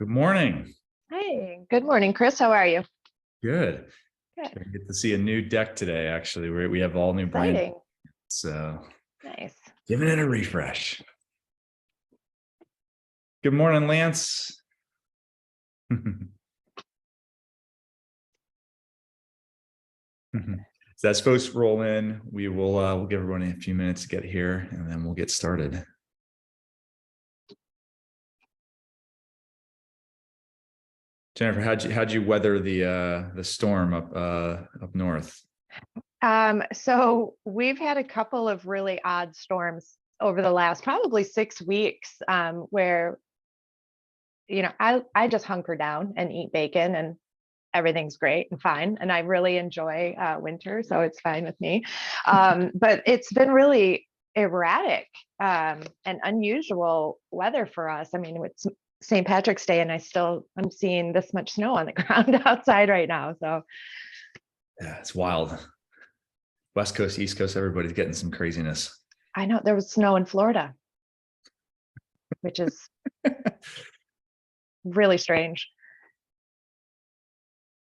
Good morning. Hey, good morning, Chris. How are you? Good. Good. I get to see a new deck today. Actually, we have all new brand, Exciting. so Nice. giving it a refresh. Good morning, Lance. So as folks roll in, we'll give everyone a few minutes to get here, and then we'll get started. Jennifer, how'd you weather the storm up north? So we've had a couple of really odd storms over the last probably 6 weeks, where I just hunker down and eat bacon and everything's great and fine. And I really enjoy winter, so it's fine with me. But it's been really erratic and unusual weather for us. I mean, it's St. Patrick's Day and I'm seeing this much snow on the ground outside right now. So Yeah, it's wild. West Coast, East Coast, everybody's getting some craziness. I know there was snow in Florida, which is really strange.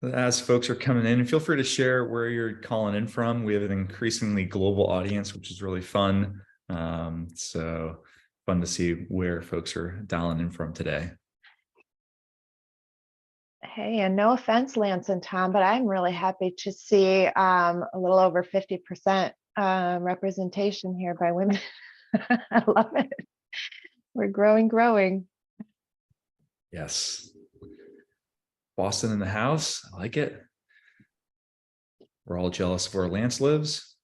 As folks are coming in, feel free to share where you're calling in from. We have an increasingly global audience, which is really fun. So fun to see where folks are dialing in from today. Hey, and no offense, Lance and Tom, but I'm really happy to see a little over 50% representation here by women. I love it. We're growing. Yes. Boston in the house. I like it. We're all jealous of where Lance lives.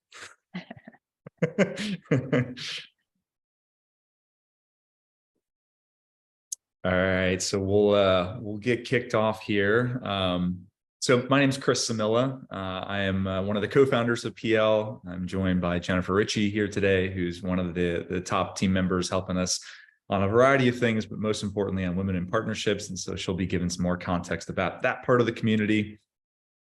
All right, so we'll get kicked off here. So my name is Chris Samilla. I am one of the co-founders of PL. I'm joined by Jennifer Ritchie here today, who's one of the top team members helping us on a variety of things, but most importantly on women in partnerships. And so she'll be giving some more context about that part of the community.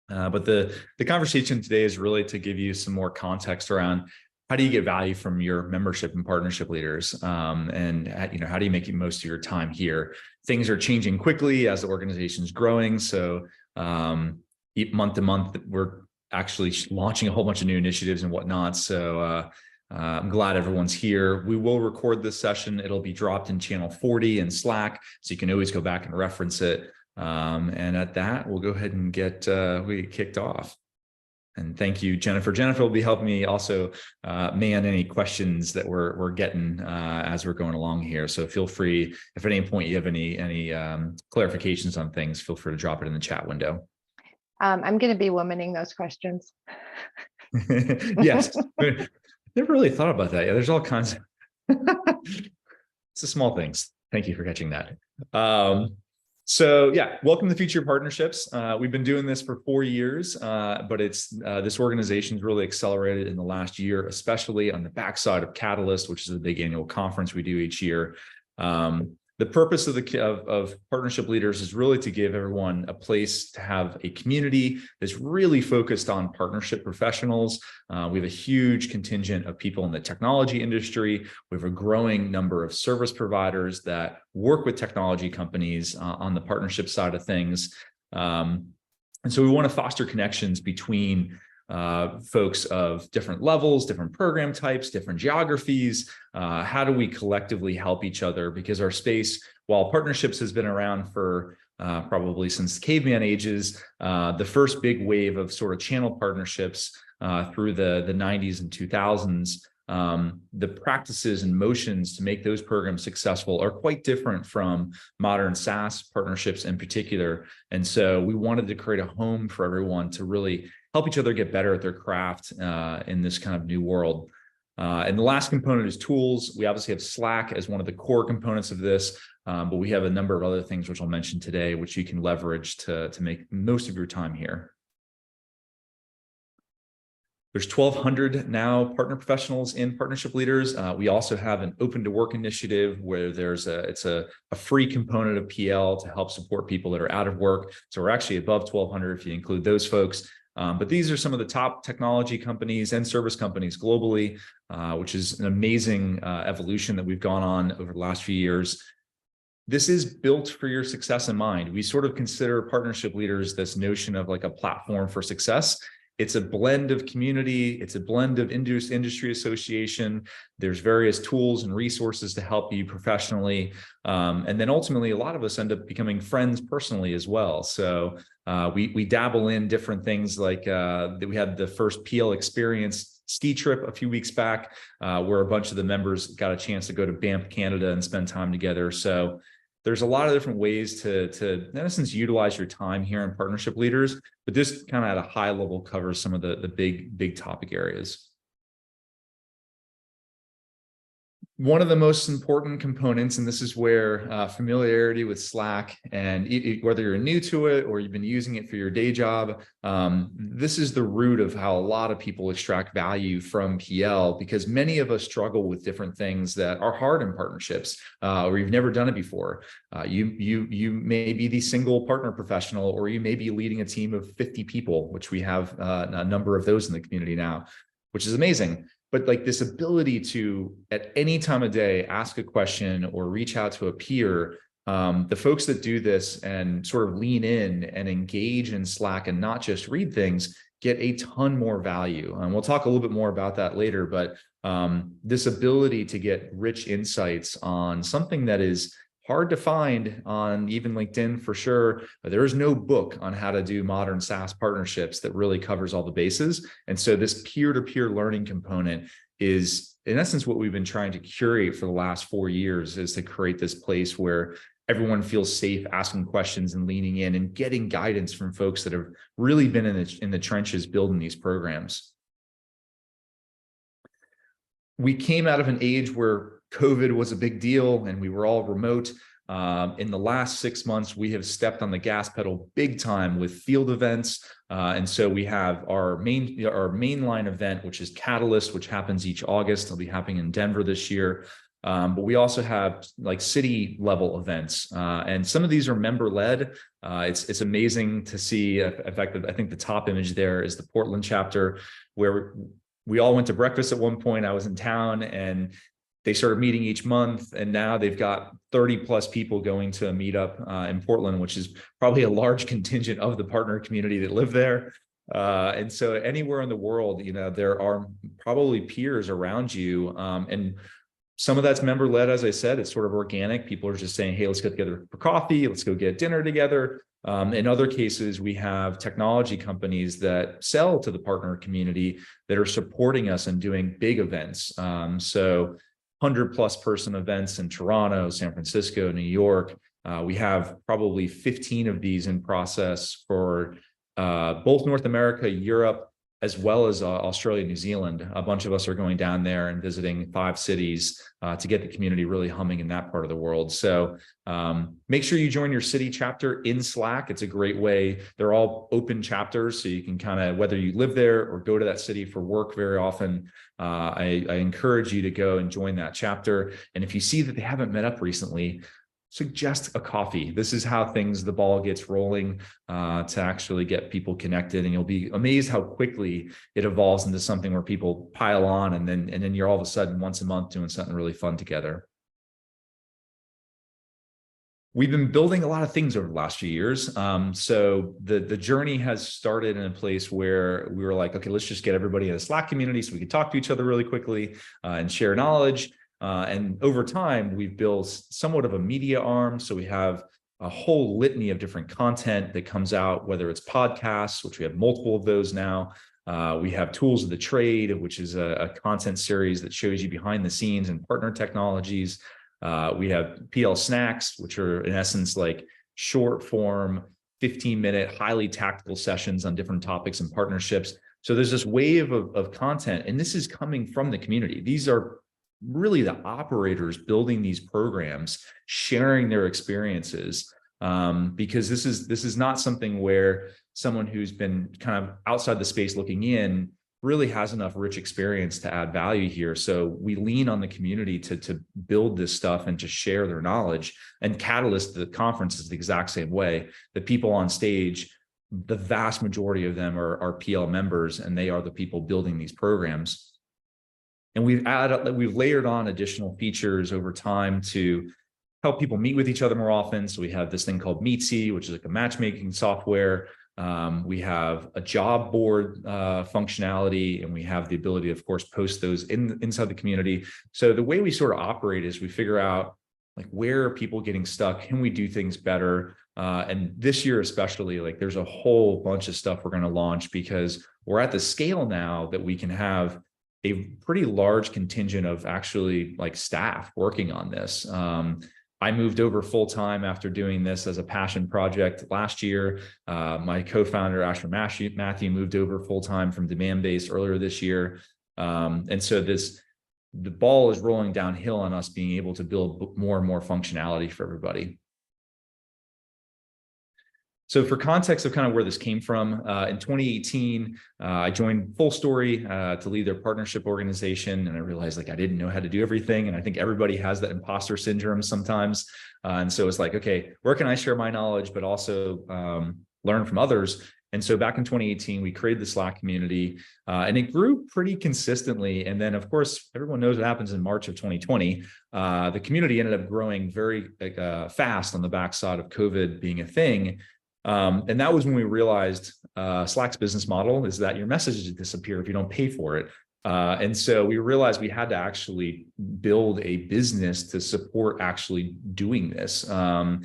But the conversation today is really to give you some more context around how do you get value from your membership and partnership leaders, and how do you make the most of your time here? Things are changing quickly as the organization's growing, so month to month we're actually launching a whole bunch of new initiatives and whatnot. So I'm glad everyone's here. We will record this session. It'll be dropped in channel 40 in Slack, so you can always go back and reference it. And at that, we'll go ahead and get kicked off. And thank you, Jennifer. Jennifer will be helping me also man any questions that we're getting as we're going along here. So feel free, if at any point you have any clarifications on things, feel free to drop it in the chat window. I'm going to be womaning those questions. Yes, never really thought about that. Yeah, there's all kinds of it's the small things. Thank you for catching that. So yeah, welcome to Future Partnerships. We've been doing this for 4 years, but it's this organization's really accelerated in the last year, especially on the backside of Catalyst, which is a big annual conference we do each year. The purpose of partnership leaders is really to give everyone a place to have a community that's really focused on partnership professionals. We have a huge contingent of people in the technology industry. We have a growing number of service providers that work with technology companies on the partnership side of things. And so we want to foster connections between folks of different levels, different program types, different geographies. How do we collectively help each other? Because our space, while partnerships has been around for probably since caveman ages, the first big wave of sort of channel partnerships through the 90s and 2000s, the practices and motions to make those programs successful are quite different from modern SaaS partnerships in particular. And so we wanted to create a home for everyone to really help each other get better at their craft in this kind of new world. And the last component is tools. We obviously have Slack as one of the core components of this, but we have a number of other things which I'll mention today, which you can leverage to make most of your time here. There's 1,200 now partner professionals in partnership leaders. We also have an open to work initiative where it's a free component of PL to help support people that are out of work. So we're actually above 1,200 if you include those folks. But these are some of the top technology companies and service companies globally, which is an amazing evolution that we've gone on over the last few years. this is built for your success in mind. We sort of consider partnership leaders this notion of like a platform for success. It's a blend of community. It's a blend of industry association. There's various tools and resources to help you professionally. And then ultimately, a lot of us end up becoming friends personally as well. So we dabble in different things like we had the first PL Experience ski trip a few weeks back where a bunch of the members got a chance to go to Banff, Canada and spend time together. So there's a lot of different ways to in essence, utilize your time here in Partnership Leaders, but this kind of at a high level covers some of the big topic areas. One of the most important components, and this is where familiarity with Slack, and whether you're new to it or you've been using it for your day job, this is the root of how a lot of people extract value from PL, because many of us struggle with different things that are hard in partnerships, or you've never done it before. You may be the single partner professional, or you may be leading a team of 50 people, which we have a number of those in the community now, which is amazing. But like this ability to, at any time of day, ask a question or reach out to a peer, the folks that do this and sort of lean in and engage in Slack and not just read things, get a ton more value. And we'll talk a little bit more about that later, but this ability to get rich insights on something that is hard to find on even LinkedIn for sure. There is no book on how to do modern SaaS partnerships that really covers all the bases. And so this peer-to-peer learning component is, in essence, what we've been trying to curate for the last 4 years, is to create this place where everyone feels safe asking questions and leaning in and getting guidance from folks that have really been in the trenches building these programs. We came out of an age where COVID was a big deal and we were all remote. In the last 6 months, we have stepped on the gas pedal big time with field events. And so we have our mainline event, which is Catalyst, which happens each August. It'll be happening in Denver this year. But we also have like city level events. And some of these are member led. It's amazing to see. In fact, I think the top image there is the Portland chapter, where we all went to breakfast at one point. I was in town and they started meeting each month, and now they've got 30 plus people going to a meetup in Portland, which is probably a large contingent of the partner community that live there. And so anywhere in the world, you know, there are probably peers around you. And some of that's member led, as I said, it's sort of organic. People are just saying, hey, let's get together for coffee. Let's go get dinner together. In other cases, we have technology companies that sell to the partner community that are supporting us and doing big events. So 100+ person events in Toronto, San Francisco, New York. We have probably 15 of these in process for both North America, Europe, as well as Australia, New Zealand. A bunch of us are going down there and visiting 5 cities to get the community really humming in that part of the world. So make sure you join your city chapter in Slack. It's a great way. They're all open chapters, so you can kind of, whether you live there or go to that city for work very often, I encourage you to go and join that chapter. And if you see that they haven't met up recently, suggest a coffee. This is how the ball gets rolling to actually get people connected, and you'll be amazed how quickly it evolves into something where people pile on, and then you're all of a sudden once a month doing something really fun together. We've been building a lot of things over the last few years. So the journey has started in a place where we were like, okay, let's just get everybody in a Slack community so we can talk to each other really quickly and share knowledge. And over time, we've built somewhat of a media arm. So we have a whole litany of different content that comes out, whether it's podcasts, which we have multiple of those now. We have Tools of the Trade, which is a content series that shows you behind the scenes and partner technologies. We have PL Snacks, which are in essence like short form, 15-minute, highly tactical sessions on different topics and partnerships. So there's this wave of content, and this is coming from the community. These are really the operators building these programs, sharing their experiences, because this is not something where someone who's been kind of outside the space looking in really has enough rich experience to add value here. So we lean on the community to build this stuff and to share their knowledge. And Catalyst, the conference, is the exact same way. The people on stage, the vast majority of them are PL members, and they are the people building these programs. And we've layered on additional features over time to help people meet with each other more often. So we have this thing called Meetsy, which is like a matchmaking software. We have a job board functionality, and we have the ability, of course, post those inside the community. So the way we sort of operate is we figure out like, where are people getting stuck? Can we do things better? And this year, especially, like there's a whole bunch of stuff we're going to launch, because we're at the scale now that we can have a pretty large contingent of actually like staff working on this. I moved over full-time after doing this as a passion project last year. My co-founder, Asher Matthew, moved over full-time from Demandbase earlier this year. And so the ball is rolling downhill on us being able to build more and more functionality for everybody. So for context of kind of where this came from, in 2018, I joined FullStory to lead their partnership organization. And I realized like I didn't know how to do everything. And I think everybody has that imposter syndrome sometimes. And so it's like, okay, where can I share my knowledge, but also learn from others? And so back in 2018, we created the Slack community, and it grew pretty consistently. And then, of course, everyone knows what happens in March of 2020. The community ended up growing very fast on the backside of COVID being a thing. And that was when we realized Slack's business model is that your messages disappear if you don't pay for it. And so we realized we had to actually build a business to support actually doing this. And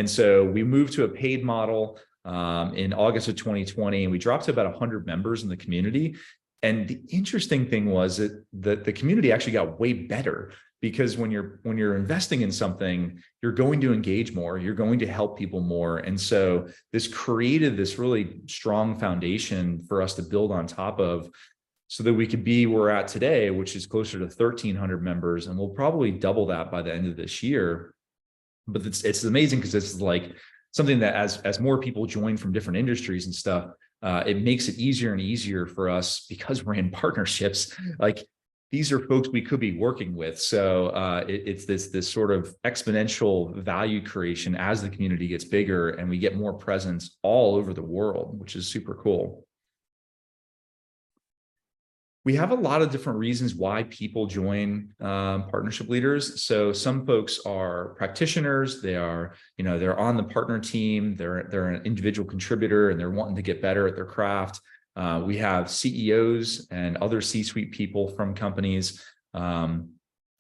so we moved to a paid model in August of 2020, and we dropped to about 100 members in the community. And the interesting thing was that the community actually got way better, because when you're investing in something, you're going to engage more, you're going to help people more. And so this created this really strong foundation for us to build on top of, so that we could be where we're at today, which is closer to 1,300 members. And we'll probably double that by the end of this year. But it's amazing, because it's like something that as more people join from different industries and stuff, it makes it easier and easier for us, because we're in partnerships. Like, these are folks we could be working with. So it's this sort of exponential value creation as the community gets bigger and we get more presence all over the world, which is super cool. We have a lot of different reasons why people join partnership leaders. So some folks are practitioners. They're on the partner team. They're an individual contributor and they're wanting to get better at their craft. We have CEOs and other C-suite people from companies that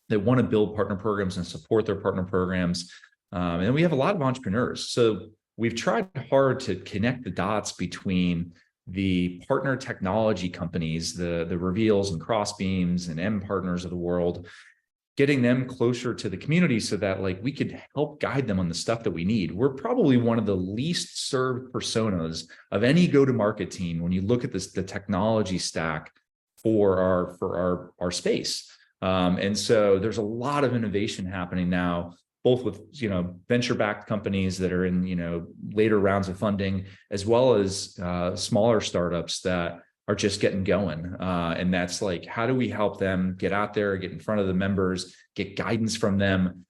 want to build partner programs and support their partner programs. And then we have a lot of entrepreneurs. So we've tried hard to connect the dots between the partner technology companies, the Reveals and Crossbeams and M Partners of the world, getting them closer to the community so that like we could help guide them on the stuff that we need. We're probably one of the least served personas of any go-to-market team when you look at the technology stack for our space. And so there's a lot of innovation happening now, both with venture-backed companies that are in later rounds of funding, as well as smaller startups that are just getting going. And that's like, how do we help them get out there, get in front of the members, get guidance from them?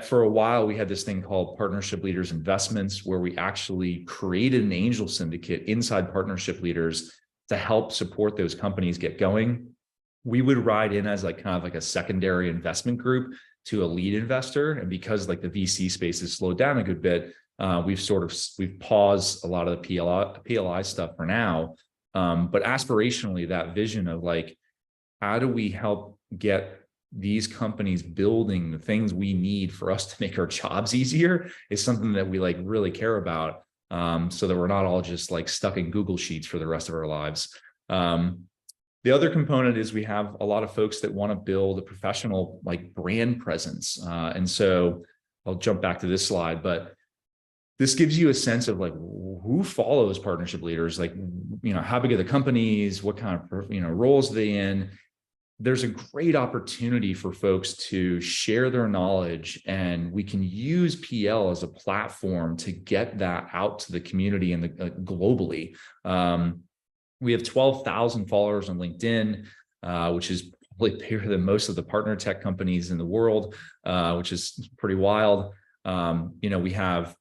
For a while, we had this thing called Partnership Leaders Investments, where we actually created an angel syndicate inside Partnership Leaders to help support those companies get going. We would ride in as like kind of like a secondary investment group to a lead investor. And because like the VC space has slowed down a good bit, we've paused a lot of the PLI stuff for now. But aspirationally, that vision of like, how do we help get these companies building the things we need for us to make our jobs easier is something that we like really care about, so that we're not all just like stuck in Google Sheets for the rest of our lives. The other component is we have a lot of folks that want to build a professional like brand presence. And so I'll jump back to this slide, but this gives you a sense of like who follows partnership leaders, like, how big are the companies, what kind of, roles are they in? There's a great opportunity for folks to share their knowledge, and we can use PL as a platform to get that out to the community and globally. We have 12,000 followers on LinkedIn, which is probably bigger than most of the partner tech companies in the world, which is pretty wild. We have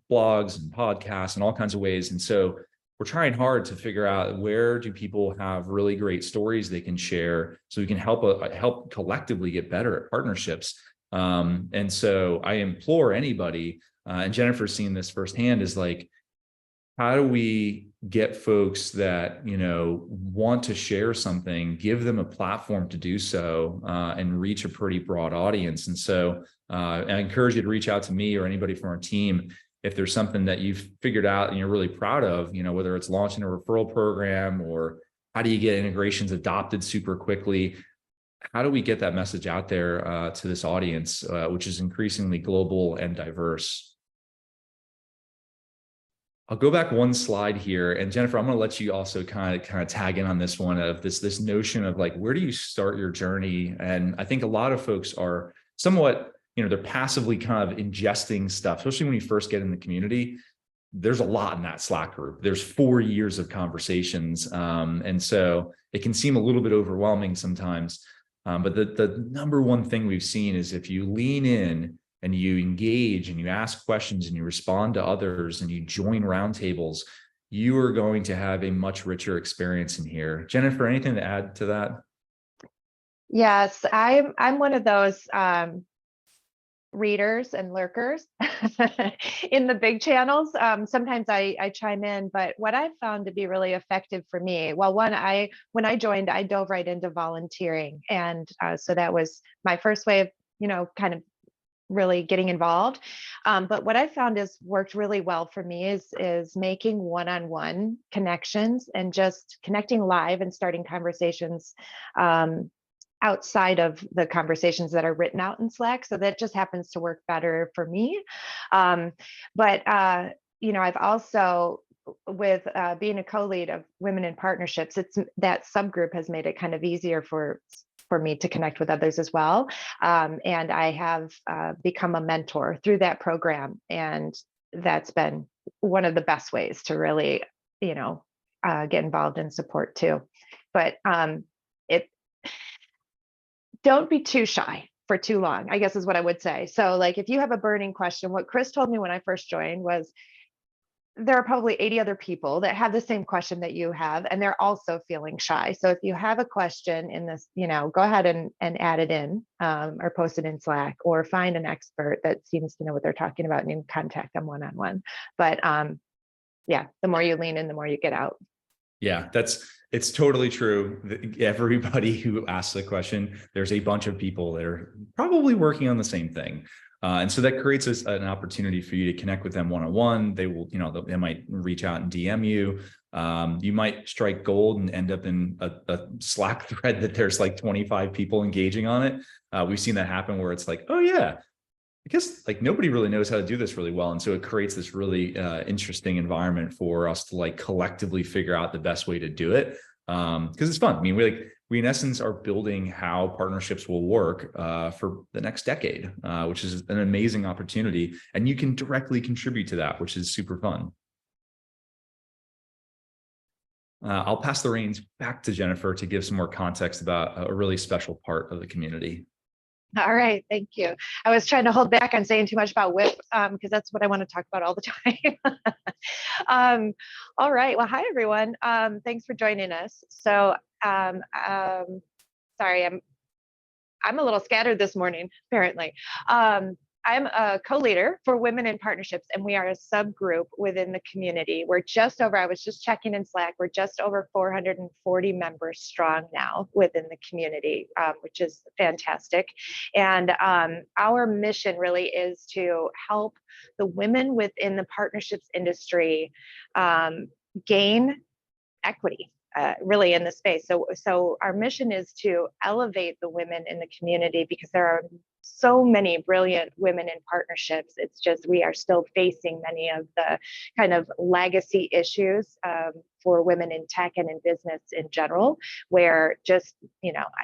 blogs and podcasts and all kinds of ways. And so we're trying hard to figure out, where do people have really great stories they can share so we can help collectively get better at partnerships. And so I implore anybody, and Jennifer's seen this firsthand, is like, how do we get folks that, want to share something, give them a platform to do so, and reach a pretty broad audience? And so I encourage you to reach out to me or anybody from our team if there's something that you've figured out and you're really proud of, whether it's launching a referral program or how do you get integrations adopted super quickly. How do we get that message out there to this audience, which is increasingly global and diverse? I'll go back one slide here, and Jennifer, I'm going to let you also kind of tag in on this one of this notion of like, where do you start your journey? And I think a lot of folks are somewhat, they're passively kind of ingesting stuff, especially when you first get in the community. There's a lot in that Slack group. There's 4 years of conversations, and so it can seem a little bit overwhelming sometimes. But the number one thing we've seen is if you lean in and you engage and you ask questions and you respond to others and you join roundtables, you are going to have a much richer experience in here. Jennifer, anything to add to that? Yes, I'm one of those readers and lurkers in the big channels. Sometimes I chime in, but what I've found to be really effective for me, well, when I joined, I dove right into volunteering, and so that was my first way of kind of really getting involved. But what I found is worked really well for me is making one-on-one connections and just connecting live and starting conversations outside of the conversations that are written out in Slack. So that just happens to work better for me. But I've also, with being a co-lead of Women in Partnerships, it's that subgroup has made it kind of easier for me to connect with others as well. And I have become a mentor through that program. And that's been one of the best ways to really, get involved in support too. But don't be too shy for too long, I guess is what I would say. So like, if you have a burning question, what Chris told me when I first joined was, there are probably 80 other people that have the same question that you have, and they're also feeling shy. So if you have a question in this, go ahead and add it in, or post it in Slack, or find an expert that seems to know what they're talking about and contact them one-on-one. But yeah, the more you lean in, the more you get out. Yeah, it's totally true. Everybody who asks the question, there's a bunch of people that are probably working on the same thing. And so that creates an opportunity for you to connect with them one-on-one. They will, they might reach out and DM you. You might strike gold and end up in a Slack thread that there's like 25 people engaging on it. We've seen that happen where it's like, oh yeah, I guess like nobody really knows how to do this really well. And so it creates this really interesting environment for us to like collectively figure out the best way to do it. Because it's fun. I mean, we in essence are building how partnerships will work for the next decade, which is an amazing opportunity. And you can directly contribute to that, which is super fun. I'll pass the reins back to Jennifer to give some more context about a really special part of the community. All right, thank you. I was trying to hold back on saying too much about WIP because that's what I want to talk about all the time. All right, well, hi everyone. Thanks for joining us. So, sorry, I'm a little scattered this morning, apparently. I'm a co-leader for Women in Partnerships, and we are a subgroup within the community. We're just over, I was just checking in Slack, we're just over 440 members strong now within the community, which is fantastic. And our mission really is to help the women within the partnerships industry gain equity. Really in the space. So our mission is to elevate the women in the community because there are so many brilliant women in partnerships. It's just we are still facing many of the kind of legacy issues for women in tech and in business in general, where just,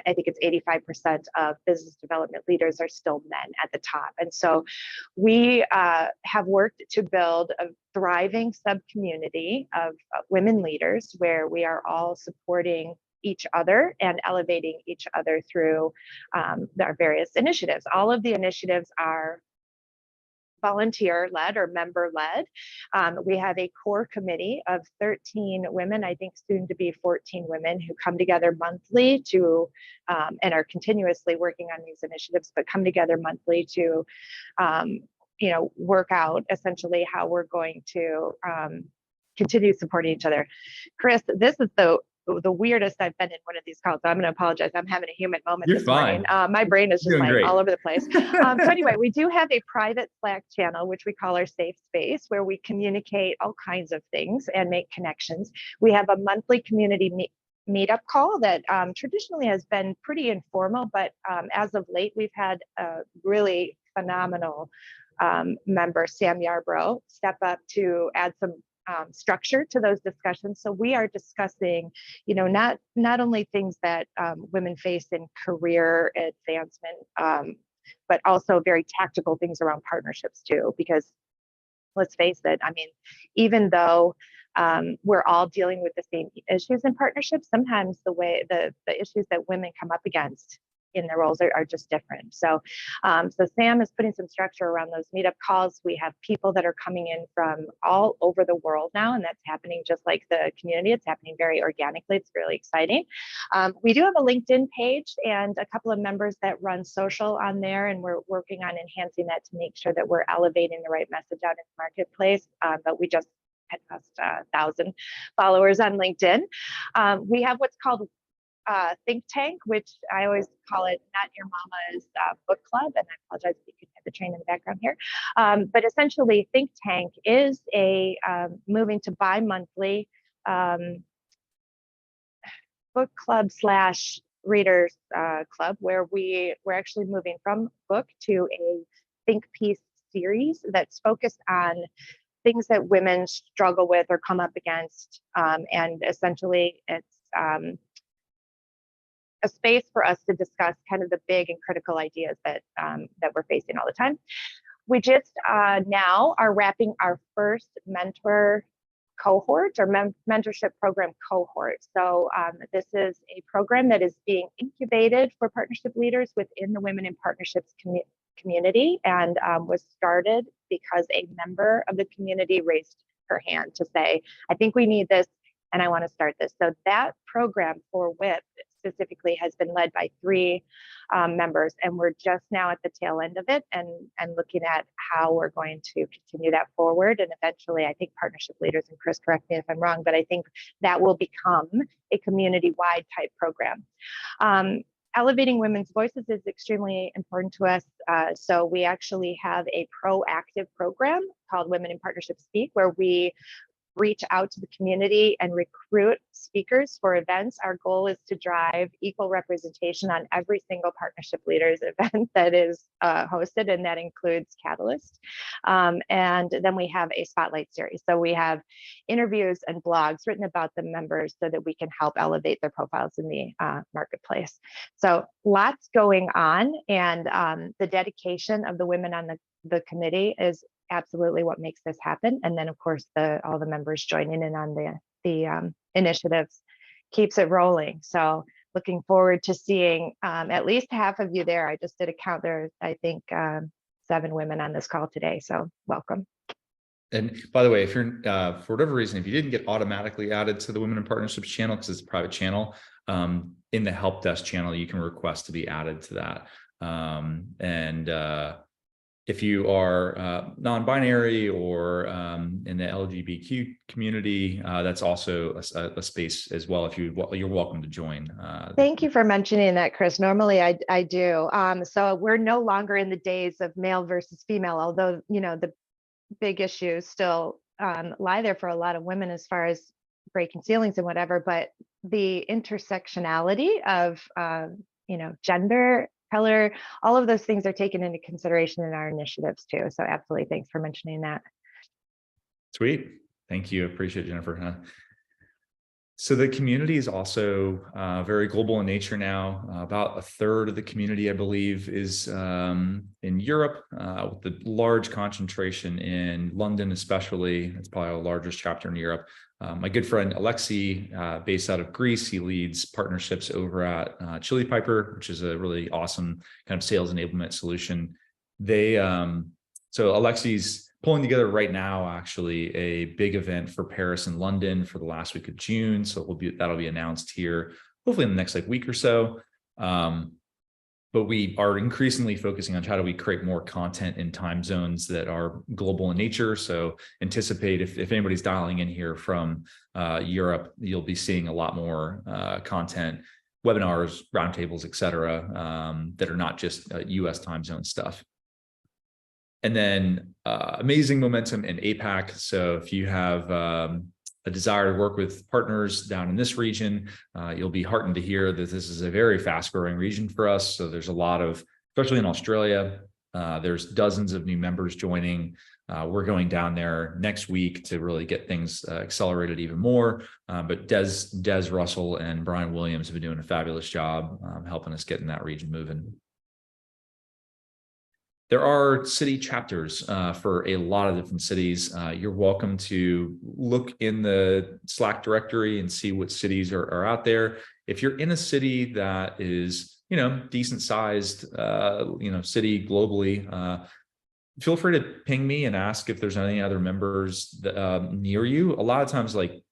I think it's 85% of business development leaders are still men at the top. And so we have worked to build a thriving sub-community of women leaders where we are all supporting each other and elevating each other through our various initiatives. All of the initiatives are volunteer-led or member-led. We have a core committee of 13 women, I think soon to be 14 women, who come together monthly to, and are continuously working on these initiatives, but come together monthly to, work out essentially how we're going to continue supporting each other. Chris, this is the weirdest I've been in one of these calls. So I'm going to apologize. I'm having a human moment You're this fine. morning. My brain is just You're doing like great. all over the place. So anyway, we do have a private Slack channel, which we call our safe space, where we communicate all kinds of things and make connections. We have a monthly community meetup call that traditionally has been pretty informal, but as of late, we've had a really phenomenal member, Sam Yarbrough, step up to add some structure to those discussions. So we are discussing, not only things that women face in career advancement, but also very tactical things around partnerships too, because let's face it, I mean, even though we're all dealing with the same issues in partnerships, sometimes the issues that women come up against in their roles are just different. So Sam is putting some structure around those meetup calls. We have people that are coming in from all over the world now, and that's happening just like the community. It's happening very organically. It's really exciting. We do have a LinkedIn page and a couple of members that run social on there, and we're working on enhancing that to make sure that we're elevating the right message out in the marketplace. But we just had passed 1,000 followers on LinkedIn. We have what's called Think Tank, which I always call it Not Your Mama's Book Club, and I apologize if you can hear the train in the background here. But essentially, Think Tank is a moving to bi-monthly book club / readers club, where we're actually moving from book to a think piece series that's focused on things that women struggle with or come up against, and essentially it's a space for us to discuss kind of the big and critical ideas that we're facing all the time. We just now are wrapping our first mentor cohort or mentorship program cohort. So this is a program that is being incubated for partnership leaders within the Women in Partnerships community, and was started because a member of the community raised her hand to say, I think we need this and I want to start this. So that program for WIP specifically has been led by 3 members, and we're just now at the tail end of it and looking at how we're going to continue that forward. And eventually, I think partnership leaders, and Chris, correct me if I'm wrong, but I think that will become a community-wide type program. Elevating women's voices is extremely important to us. So we actually have a proactive program called Women in Partnership Speak, where we reach out to the community and recruit speakers for events. Our goal is to drive equal representation on every single partnership leaders event that is hosted, and that includes Catalyst. And then we have a spotlight series. So we have interviews and blogs written about the members so that we can help elevate their profiles in the marketplace. So lots going on, and the dedication of the women on the committee is absolutely what makes this happen. And then of course all the members joining in on the initiatives keeps it rolling. So looking forward to seeing at least half of you there. I just did a count there. I think 7 women on this call today. So welcome. And by the way, if you're for whatever reason, if you didn't get automatically added to the Women in Partnerships channel, because it's a private channel, in the help desk channel, you can request to be added to that. If you are non-binary or in the LGBTQ community, that's also a space as well. If you're welcome to join. Thank you for mentioning that, Chris. Normally I do. So we're no longer in the days of male versus female, although the big issues still lie there for a lot of women as far as breaking ceilings and whatever. But the intersectionality of gender, color, all of those things are taken into consideration in our initiatives too. So absolutely, thanks for mentioning that. Sweet, thank you, appreciate it, Jennifer. So the community is also very global in nature now. About 1/3 of the community, I believe, is in Europe, with the large concentration in London, especially. It's probably our largest chapter in Europe. My good friend Alexei, based out of Greece, he leads partnerships over at Chili Piper, which is a really awesome kind of sales enablement solution. They So Alexi's pulling together right now, actually, a big event for Paris and London for the last week of June. So that'll be announced here, hopefully in the next week or so. But we are increasingly focusing on how do we create more content in time zones that are global in nature. So anticipate if anybody's dialing in here from Europe, you'll be seeing a lot more content, webinars, roundtables, et cetera, that are not just US time zone stuff. And then amazing momentum in APAC. So if you have a desire to work with partners down in this region, you'll be heartened to hear that this is a very fast growing region for us. So there's a lot of, especially in Australia, there's dozens of new members joining. We're going down there next week to really get things accelerated even more. But Des Russell and Brian Williams have been doing a fabulous job helping us get in that region moving. There are city chapters for a lot of different cities. You're welcome to look in the Slack directory and see what cities are out there. If you're in a city that is, decent sized, city globally, feel free to ping me and ask if there's any other members near you. A lot of times, like,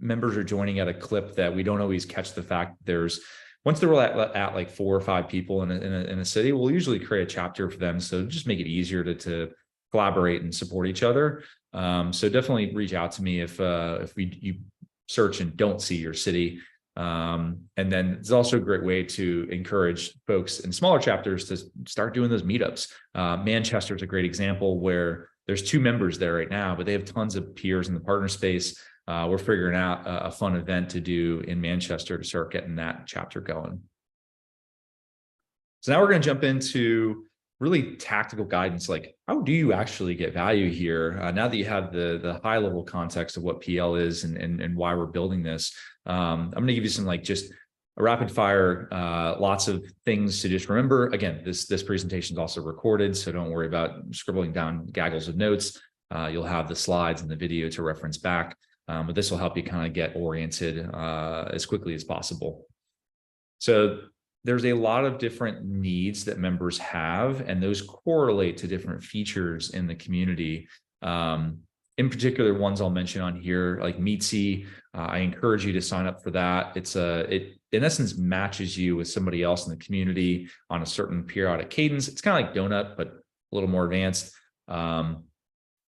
members are joining at a clip that we don't always catch the fact that there's, once they're at like 4 or 5 people in a city, we'll usually create a chapter for them. So just make it easier to collaborate and support each other. So definitely reach out to me if you search and don't see your city. And then it's also a great way to encourage folks in smaller chapters to start doing those meetups. Manchester is a great example where there's 2 members there right now, but they have tons of peers in the partner space. We're figuring out a fun event to do in Manchester to start getting that chapter going. So now we're going to jump into really tactical guidance, like how do you actually get value here? Now that you have the high level context of what PL is and why we're building this, I'm going to give you some just a rapid fire, lots of things to just remember. Again, this presentation is also recorded, so don't worry about scribbling down gaggles of notes. You'll have the slides and the video to reference back. But this will help you kind of get oriented as quickly as possible. So there's a lot of different needs that members have, and those correlate to different features in the community. In particular, ones I'll mention on here, like Meetsy, I encourage you to sign up for that. It in essence matches you with somebody else in the community on a certain periodic cadence. It's kind of like Donut, but a little more advanced.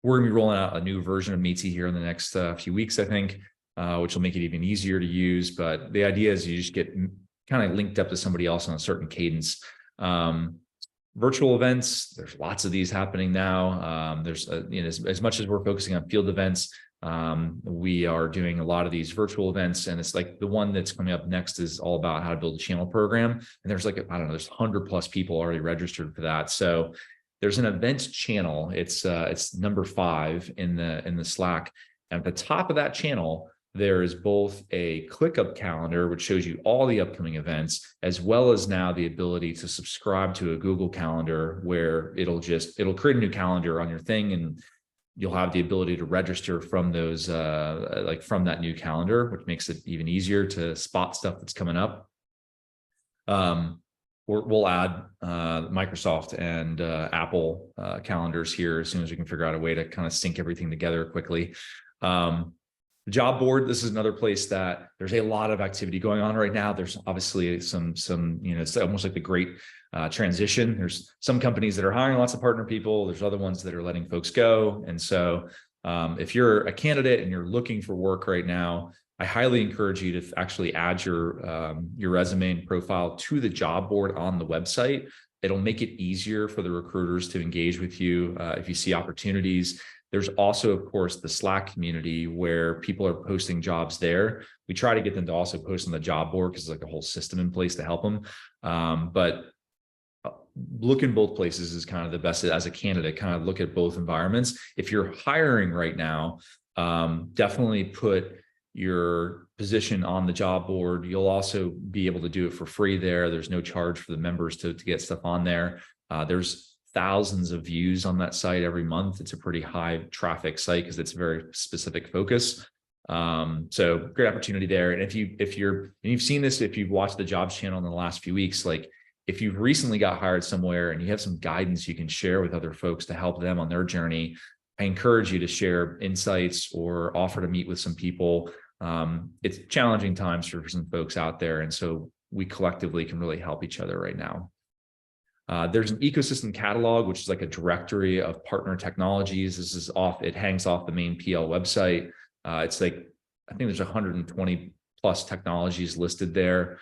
We're going to be rolling out a new version of Meetsy here in the next few weeks, I think, which will make it even easier to use. But the idea is you just get kind of linked up to somebody else on a certain cadence. Virtual events, there's lots of these happening now. There's as much as we're focusing on field events, we are doing a lot of these virtual events. And it's like the one that's coming up next is all about how to build a channel program. And there's there's 100+ people already registered for that. So there's an events channel. It's number 5 in the Slack. And at the top of that channel, there is both a ClickUp calendar, which shows you all the upcoming events, as well as now the ability to subscribe to a Google Calendar, where it'll create a new calendar on your thing, and you'll have the ability to register from those from that new calendar, which makes it even easier to spot stuff that's coming up. We'll add Microsoft and Apple calendars here as soon as we can figure out a way to kind of sync everything together quickly. The job board, this is another place that there's a lot of activity going on right now. There's obviously some it's almost like the great transition. There's some companies that are hiring lots of partner people. There's other ones that are letting folks go. And so if you're a candidate and you're looking for work right now, I highly encourage you to actually add your resume and profile to the job board on the website. It'll make it easier for the recruiters to engage with you if you see opportunities. There's also, of course, the Slack community where people are posting jobs there. We try to get them to also post on the job board because there's like a whole system in place to help them. But look in both places is kind of the best as a candidate, kind of look at both environments. If you're hiring right now, definitely put your position on the job board. You'll also be able to do it for free there. There's no charge for the members to get stuff on there. There's thousands of views on that site every month. It's a pretty high traffic site because it's a very specific focus. So great opportunity there. And if you've seen this, if you've watched the jobs channel in the last few weeks, like if you've recently got hired somewhere and you have some guidance you can share with other folks to help them on their journey, I encourage you to share insights or offer to meet with some people. It's challenging times for some folks out there. And so we collectively can really help each other right now. There's an ecosystem catalog, which is like a directory of partner technologies. This is it hangs off the main PL website. It's like, I think there's 120 plus technologies listed there.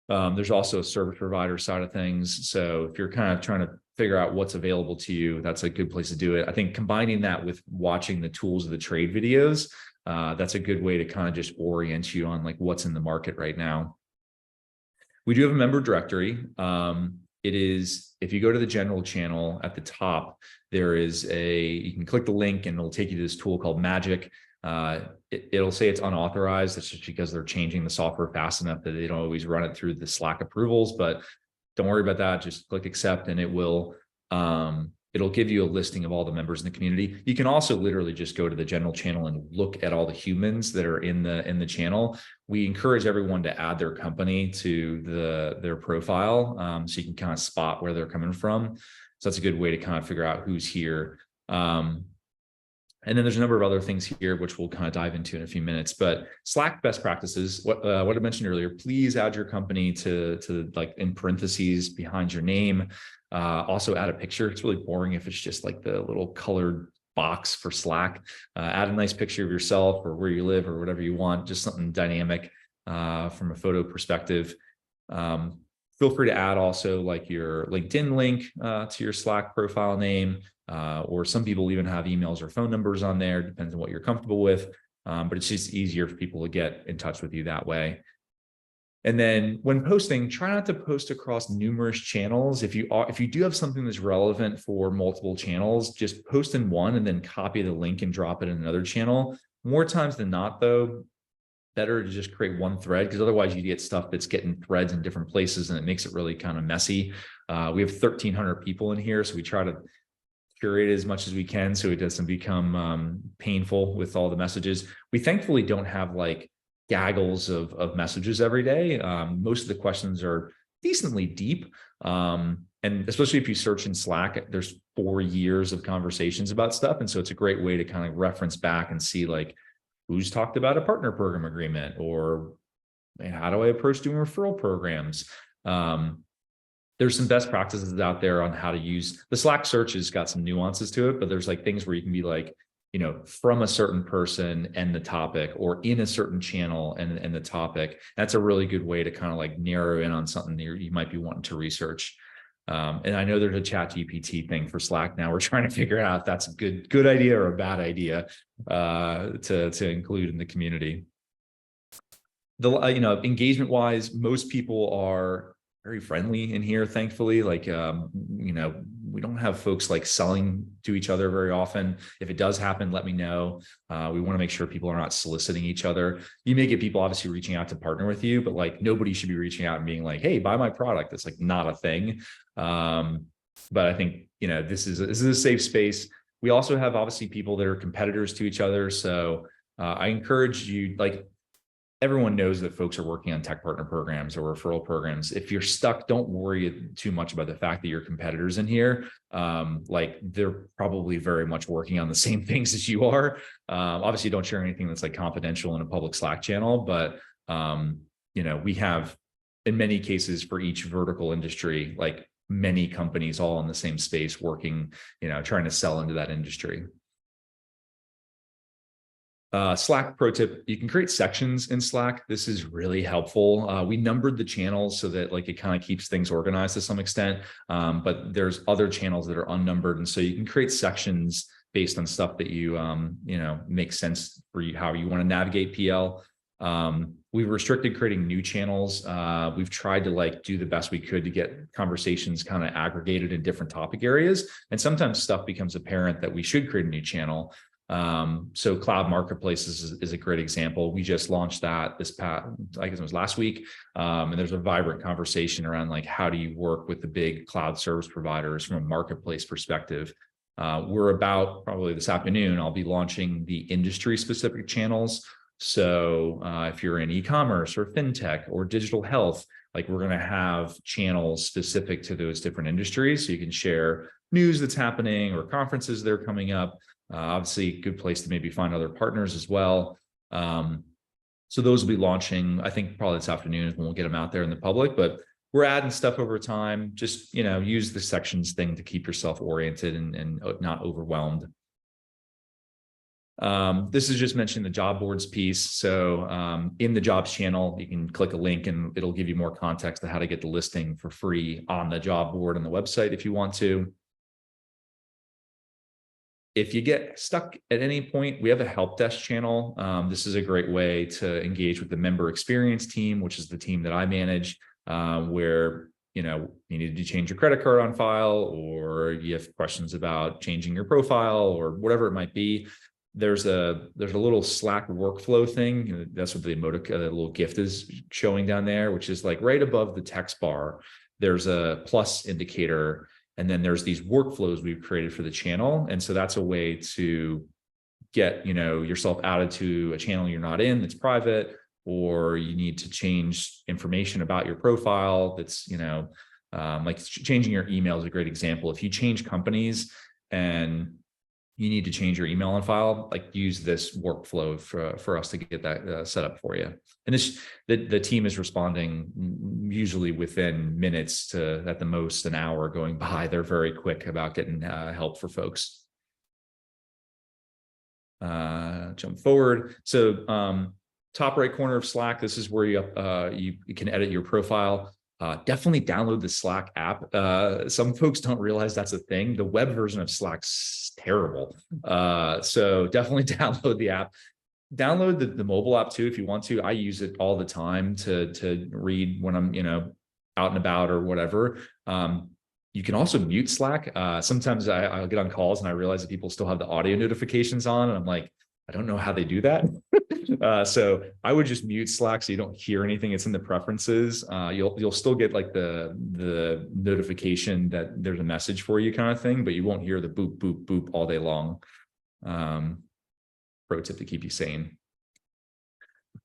There's also a service provider side of things. So if you're kind of trying to figure out what's available to you, that's a good place to do it. I think combining that with watching the tools of the trade videos, that's a good way to kind of just orient you on like what's in the market right now. We do have a member directory. It is, if you go to the general channel at the top, you can click the link and it'll take you to this tool called Magic. It'll say it's unauthorized. That's just because they're changing the software fast enough that they don't always run it through the Slack approvals, but don't worry about that. Just click accept and it'll give you a listing of all the members in the community. You can also literally just go to the general channel and look at all the humans that are in the channel. We encourage everyone to add their company to their profile, so you can kind of spot where they're coming from. So that's a good way to kind of figure out who's here. And then there's a number of other things here, which we'll kind of dive into in a few minutes. But Slack best practices, what I mentioned earlier, please add your company to like in parentheses behind your name. Also add a picture. It's really boring if it's just like the little colored box for Slack. Add a nice picture of yourself or where you live or whatever you want, just something dynamic from a photo perspective. Feel free to add also like your LinkedIn link to your Slack profile name. Or some people even have emails or phone numbers on there, depends on what you're comfortable with. But it's just easier for people to get in touch with you that way. And then when posting, try not to post across numerous channels. If you do have something that's relevant for multiple channels, just post in one and then copy the link and drop it in another channel. More times than not, though, better to just create one thread, because otherwise you get stuff that's getting threads in different places and it makes it really kind of messy. We have 1,300 people in here, so we try to curate as much as we can so it doesn't become painful with all the messages. We thankfully don't have like gaggles of messages every day. Most of the questions are decently deep. And especially if you search in Slack, there's 4 years of conversations about stuff. And so it's a great way to kind of reference back and see like who's talked about a partner program agreement, or how do I approach doing referral programs? There's some best practices out there on how to use the Slack search. Has got some nuances to it, but there's like things where you can be like, from a certain person and the topic, or in a certain channel and the topic. That's a really good way to kind of like narrow in on something that you might be wanting to research. And I know there's a ChatGPT thing for Slack now. We're trying to figure out if that's a good idea or a bad idea to include in the community. Engagement wise, most people are very friendly in here, thankfully. Like, we don't have folks like selling to each other very often. If it does happen, let me know. We want to make sure people are not soliciting each other. You may get people obviously reaching out to partner with you, but like nobody should be reaching out and being like, hey, buy my product. That's like not a thing. But I think, this is a safe space. We also have obviously people that are competitors to each other. So I encourage you, like, everyone knows that folks are working on tech partner programs or referral programs. If you're stuck, don't worry too much about the fact that your competitors in here, like they're probably very much working on the same things as you are. Obviously don't share anything that's like confidential in a public Slack channel, but we have in many cases for each vertical industry, like many companies all in the same space working, trying to sell into that industry. Slack pro tip, you can create sections in Slack. This is really helpful. We numbered the channels so that like it kind of keeps things organized to some extent, but there's other channels that are unnumbered. And so you can create sections based on stuff that you, makes sense for you, how you want to navigate PL. We've restricted creating new channels. We've tried to like do the best we could to get conversations kind of aggregated in different topic areas. And sometimes stuff becomes apparent that we should create a new channel. So cloud marketplaces is a great example. We just launched that this past, I guess it was last week. And there's a vibrant conversation around like, how do you work with the big cloud service providers from a marketplace perspective? We're about probably this afternoon, I'll be launching the industry specific channels. So if you're in e-commerce or fintech or digital health, like we're going to have channels specific to those different industries. So you can share news that's happening or conferences that are coming up. Obviously, good place to maybe find other partners as well. So those will be launching, I think probably this afternoon is when we'll get them out there in the public, but we're adding stuff over time. Just, use the sections thing to keep yourself oriented and not overwhelmed. This is just mentioning the job boards piece. So in the jobs channel, you can click a link and it'll give you more context on how to get the listing for free on the job board on the website if you want to. If you get stuck at any point, we have a help desk channel. This is a great way to engage with the member experience team, which is the team that I manage, where you need to change your credit card on file, or you have questions about changing your profile or whatever it might be. There's a little Slack workflow thing. That's what the little gift is showing down there, which is like right above the text bar. There's a plus indicator. And then there's these workflows we've created for the channel. And so that's a way to get, yourself added to a channel you're not in that's private, or you need to change information about your profile. That's, like changing your email is a great example. If you change companies and you need to change your email on file, like use this workflow for us to get that set up for you. And the team is responding usually within minutes to at the most an hour going by. They're very quick about getting help for folks. Jump forward. So top right corner of Slack, this is where you can edit your profile. Definitely download the Slack app. Some folks don't realize that's a thing. The web version of Slack's terrible. So definitely download the app. Download the mobile app too, if you want to. I use it all the time to read when I'm, out and about or whatever. You can also mute Slack. Sometimes I'll get on calls and I realize that people still have the audio notifications on, and I'm like, I don't know how they do that. So I would just mute Slack so you don't hear anything. It's in the preferences. You'll still get like the notification that there's a message for you kind of thing, but you won't hear the boop, boop, boop all day long. Pro tip to keep you sane.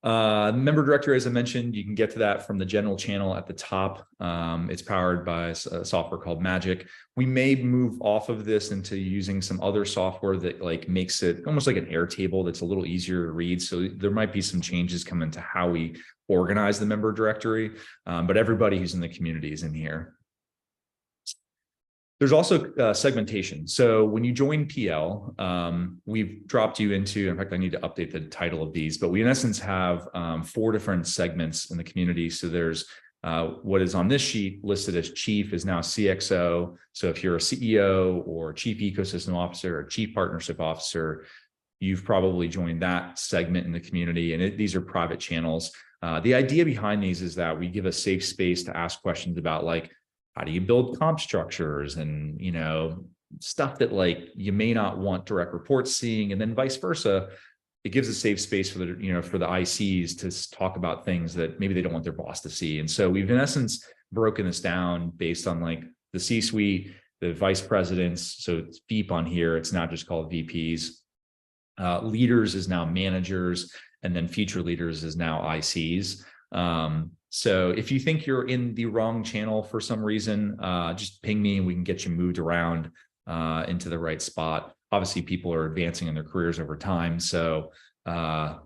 Member directory, as I mentioned, you can get to that from the general channel at the top. It's powered by a software called Magic. We may move off of this into using some other software that like makes it almost like an Airtable that's a little easier to read. So there might be some changes coming to how we organize the member directory, but everybody who's in the community is in here. There's also segmentation. So when you join PL, we've dropped you into, in fact, I need to update the title of these, but we in essence have 4 different segments in the community. So there's what is on this sheet listed as chief is now CXO. So if you're a CEO or chief ecosystem officer or chief partnership officer, you've probably joined that segment in the community. And these are private channels. The idea behind these is that we give a safe space to ask questions about like, how do you build comp structures and, stuff that like you may not want direct reports seeing, and then vice versa. It gives a safe space for the, for the ICs to talk about things that maybe they don't want their boss to see. And so we've in essence broken this down based on like the C-suite, the vice presidents. So it's VP on here. It's not just called VPs. Leaders is now managers, and then future leaders is now ICs. So if you think you're in the wrong channel for some reason, just ping me and we can get you moved around into the right spot. Obviously, people are advancing in their careers over time. So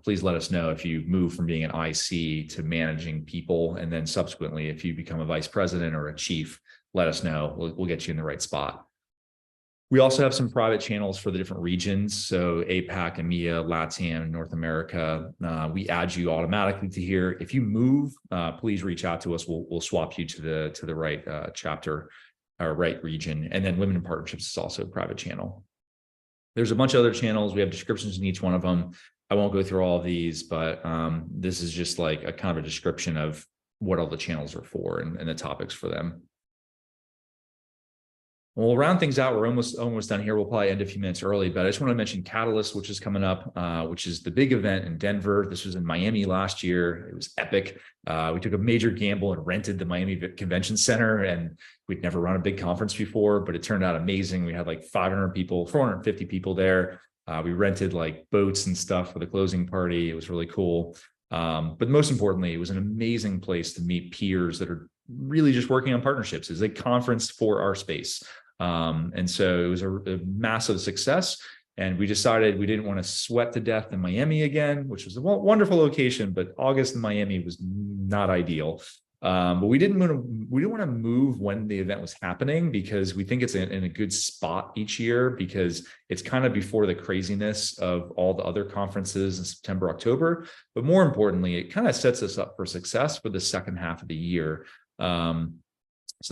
please let us know if you move from being an IC to managing people. And then subsequently, if you become a vice president or a chief, let us know. We'll get you in the right spot. We also have some private channels for the different regions. So APAC, EMEA, LATAM, North America. We add you automatically to here. If you move, please reach out to us. We'll swap you to the right chapter or right region. And then Women in Partnerships is also a private channel. There's a bunch of other channels. We have descriptions in each one of them. I won't go through all of these, but this is just like a kind of a description of what all the channels are for and the topics for them. We'll round things out. We're almost done here. We'll probably end a few minutes early, but I just want to mention Catalyst, which is coming up, which is the big event in Denver. This was in Miami last year. It was epic. We took a major gamble and rented the Miami Convention Center, and we'd never run a big conference before, but it turned out amazing. We had like 500 people, 450 people there. We rented like boats and stuff for the closing party. It was really cool. But most importantly, it was an amazing place to meet peers that are really just working on partnerships. It's a conference for our space. And so it was a massive success. And we decided we didn't want to sweat to death in Miami again, which was a wonderful location, but August in Miami was not ideal. But we didn't want to move when the event was happening, because we think it's in a good spot each year, because it's kind of before the craziness of all the other conferences in September, October. But more importantly, it kind of sets us up for success for the second half of the year. So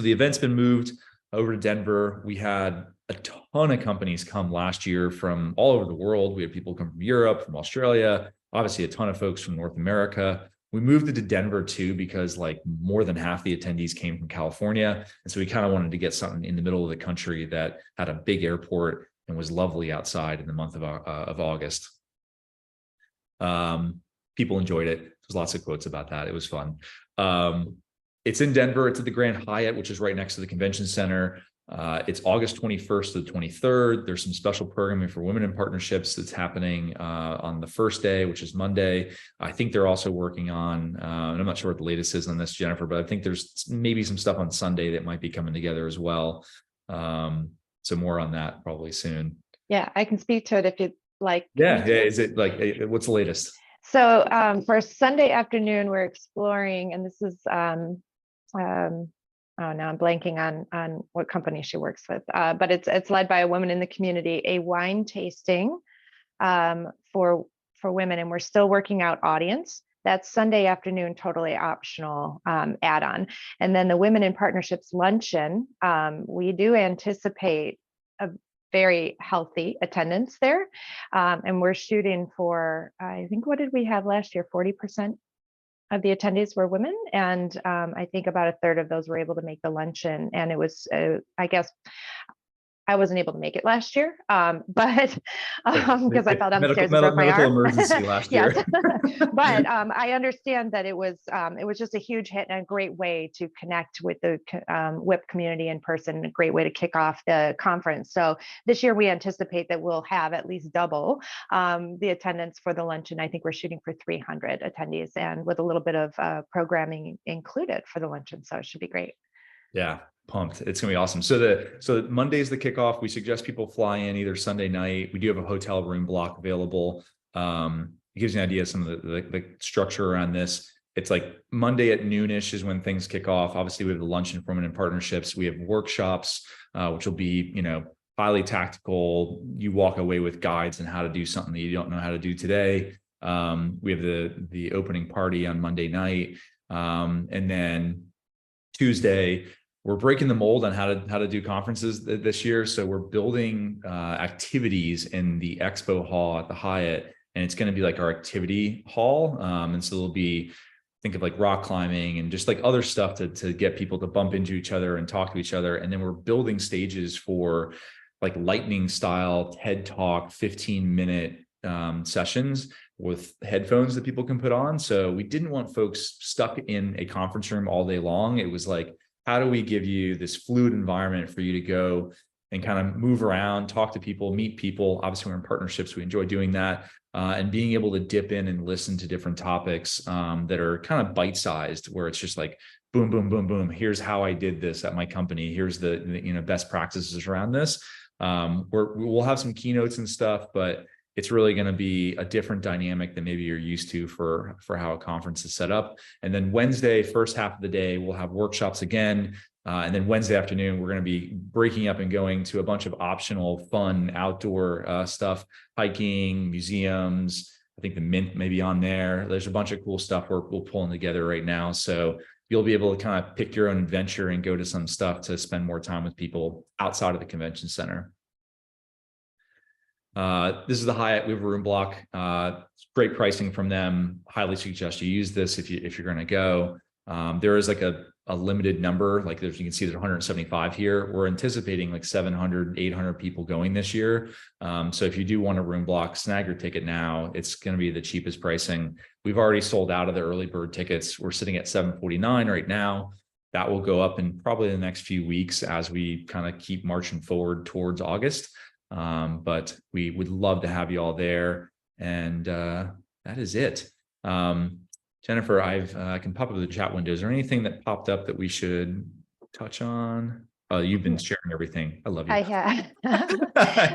the event's been moved over to Denver. We had a ton of companies come last year from all over the world. We had people come from Europe, from Australia, obviously a ton of folks from North America. We moved it to Denver too, because like more than half the attendees came from California. And so we kind of wanted to get something in the middle of the country that had a big airport and was lovely outside in the month of August. People enjoyed it. There's lots of quotes about that. It was fun. It's in Denver. It's at the Grand Hyatt, which is right next to the convention center. It's August 21st to the 23rd. There's some special programming for women in partnerships that's happening on the first day, which is Monday. I think they're also working on, and I'm not sure what the latest is on this, Jennifer, but I think there's maybe some stuff on Sunday that might be coming together as well. So more on that probably soon. Yeah, I can speak to it if you'd like. Yeah. Is it like, what's the latest? So for Sunday afternoon, we're exploring, and this is, oh, now I'm blanking on what company she works with, but it's led by a woman in the community, a wine tasting for women, and we're still working out audience. That's Sunday afternoon, totally optional add-on. And then the Women in Partnerships luncheon, we do anticipate a very healthy attendance there, and we're shooting for, I think, what did we have last year? 40% of the attendees were women, and I think about a third of those were able to make the luncheon. And it was, I guess, I wasn't able to make it last year, but because I fell down the stairs and broke my arm. Emergency last year. But I understand that it was just a huge hit and a great way to connect with the WIP community in person, a great way to kick off the conference. So this year we anticipate that we'll have at least double the attendance for the luncheon. I think we're shooting for 300 attendees, and with a little bit of programming included for the luncheon. So it should be great. Yeah. Pumped. It's gonna be awesome. So Monday's the kickoff. We suggest people fly in either Sunday night. We do have a hotel room block available. It gives you an idea of some of the structure around this. It's like Monday at noonish is when things kick off. Obviously, we have the luncheon for women in partnerships. We have workshops, which will be, highly tactical. You walk away with guides on how to do something that you don't know how to do today. We have the opening party on Monday night, and then Tuesday, we're breaking the mold on how to do conferences this year. So we're building activities in the expo hall at the Hyatt, and it's going to be like our activity hall. And so there'll be, think of like rock climbing and just like other stuff to get people to bump into each other and talk to each other. And then we're building stages for like lightning style TED Talk, 15-minute sessions with headphones that people can put on. So we didn't want folks stuck in a conference room all day long. It was like, how do we give you this fluid environment for you to go and kind of move around, talk to people, meet people? Obviously, we're in partnerships. We enjoy doing that, and being able to dip in and listen to different topics that are kind of bite-sized, where it's just like, boom, boom, boom, boom. Here's how I did this at my company. Here's the best practices around this. We'll have some keynotes and stuff, but it's really going to be a different dynamic than maybe you're used to for how a conference is set up. And then Wednesday, first half of the day, we'll have workshops again. And then Wednesday afternoon, we're going to be breaking up and going to a bunch of optional, fun outdoor stuff, hiking, museums. I think the Mint may be on there. There's a bunch of cool stuff we're pulling together right now. So you'll be able to kind of pick your own adventure and go to some stuff to spend more time with people outside of the convention center. This is the Hyatt. We have a room block. Great pricing from them. Highly suggest you use this if you're going to go. There is like a limited number. Like you can see, there's 175 here. We're anticipating like 700, 800 people going this year. So if you do want a room block, snag your ticket now. It's going to be the cheapest pricing. We've already sold out of the early bird tickets. We're sitting at $749 right now. That will go up in probably the next few weeks as we kind of keep marching forward towards August. But we would love to have you all there. And that is it. Jennifer, I can pop up the chat window. Is there anything that popped up that we should touch on? Oh, you've been sharing everything. I love you. I have.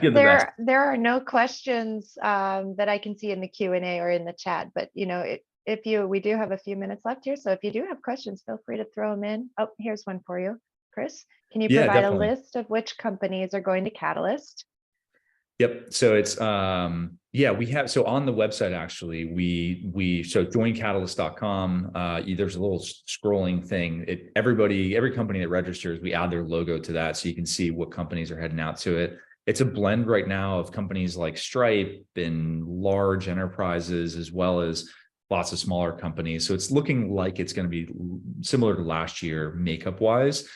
You're the best. There are no questions that I can see in the Q&A or in the chat, but you know, we do have a few minutes left here. So if you do have questions, feel free to throw them in. Oh, here's one for you. Chris, can you Yeah, provide definitely. a list of which companies are going to Catalyst? Yep. So it's yeah, we have, so on the website, actually, so joincatalyst.com, there's a little scrolling thing. Every company that registers, we add their logo to that so you can see what companies are heading out to it. It's a blend right now of companies like Stripe and large enterprises, as well as lots of smaller companies. So it's looking like it's going to be similar to last year, makeup wise,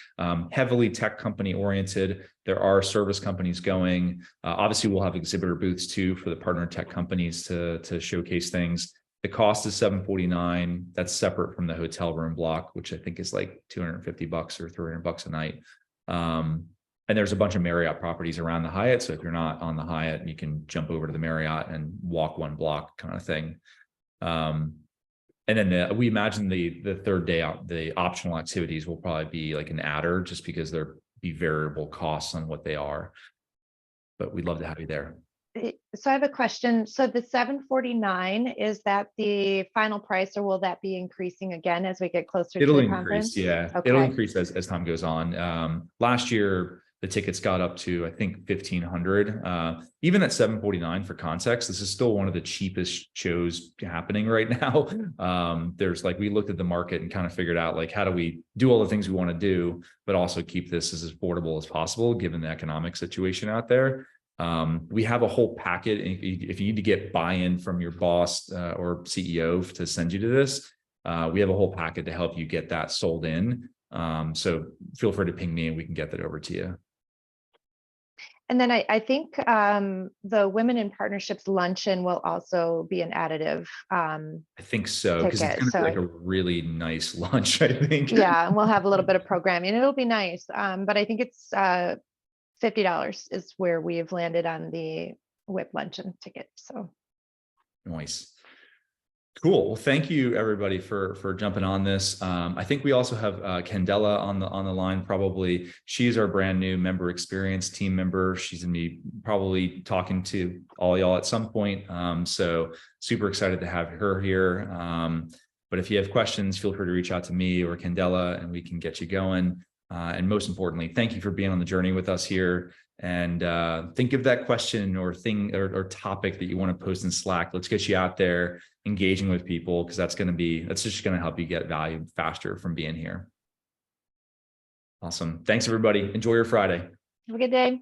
heavily tech company oriented. There are service companies going. Obviously, we'll have exhibitor booths too for the partner tech companies to showcase things. The cost is $749. That's separate from the hotel room block, which I think is like $250 or $300 a night. And there's a bunch of Marriott properties around the Hyatt. So if you're not on the Hyatt, you can jump over to the Marriott and walk one block kind of thing. And then we imagine the third day out, the optional activities will probably be like an adder, just because there be variable costs on what they are. But we'd love to have you there. So I have a question. So the $749, is that the final price, or will that be increasing again as we get closer to the conference? Yeah, Okay. it'll increase as time goes on. Last year, the tickets got up to, I think, 1,500. Even at $749, for context, this is still one of the cheapest shows happening right now. There's like, we looked at the market and kind of figured out like, how do we do all the things we want to do, but also keep this as affordable as possible, given the economic situation out there. We have a whole packet. If you need to get buy-in from your boss or CEO to send you to this, we have a whole packet to help you get that sold in. So feel free to ping me and we can get that over to you. And then I think the Women in Partnerships luncheon will also be an additive. I think so, because it's going to be like a really nice lunch, I think. Yeah, and we'll have a little bit of programming. It'll be nice, but I think it's $50 is where we've landed on the WIP luncheon ticket. So nice. Cool. Well, thank you everybody for jumping on this. I think we also have Candela on the line. Probably she's our brand new member experience team member. She's gonna be probably talking to all y'all at some point. So super excited to have her here. But if you have questions, feel free to reach out to me or Candela and we can get you going. And most importantly, thank you for being on the journey with us here. And think of that question or thing or topic that you want to post in Slack. Let's get you out there engaging with people, because that's just going to help you get value faster from being here. Awesome. Thanks, everybody. Enjoy your Friday. have a good day.